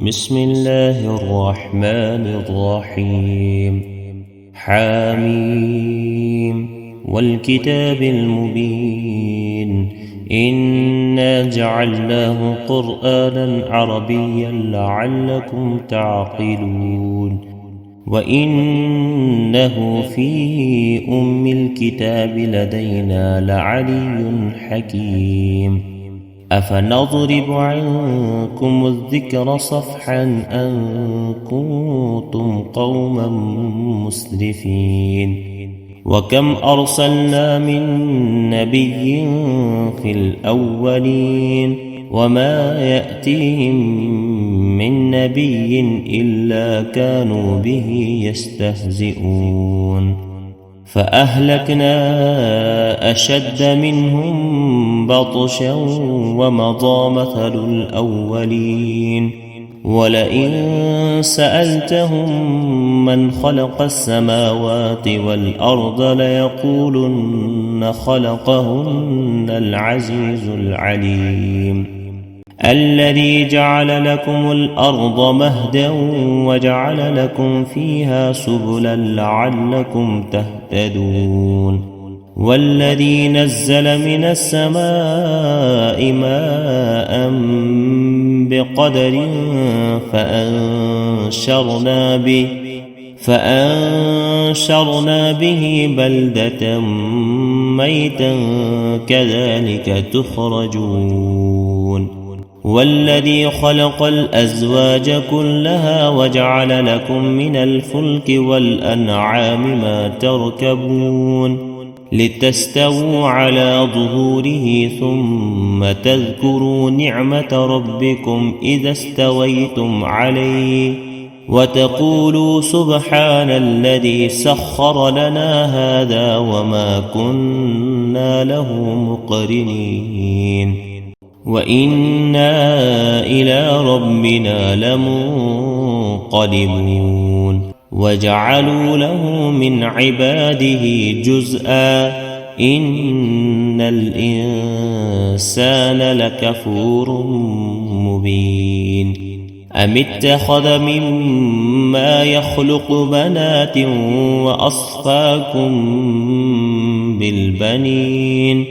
بسم الله الرحمن الرحيم. حميم والكتاب المبين إنا جعلناه قرآنا عربيا لعلكم تعقلون وإنه في أم الكتاب لدينا لعلي حكيم. أفنضرب عنكم الذكر صفحا أن كنتم قوما مسرفين. وكم أرسلنا من نبي في الأولين وما يأتيهم من نبي إلا كانوا به يستهزئون. فأهلكنا أشد منهم بطشا ومضى مثل الأولين. ولئن سألتهم من خلق السماوات والأرض ليقولن خلقهن العزيز العليم. الذي جعل لكم الأرض مهدا وجعل لكم فيها سبلا لعلكم تهتدون. والذي نزل من السماء ماء بقدر فأنشرنا به بلدة ميتا كذلك تخرجون. والذي خلق الأزواج كلها وجعل لكم من الفلك والأنعام ما تركبون لتستووا على ظهوره ثم تذكروا نعمة ربكم إذا استويتم عليه وتقولوا سبحان الذي سخر لنا هذا وما كنا له مقرنين وإنا إلى ربنا لمنقلبون. وجعلوا له من عباده جزءا إن الإنسان لكفور مبين. أم اتخذ مما يخلق بنات وأصفاكم بالبنين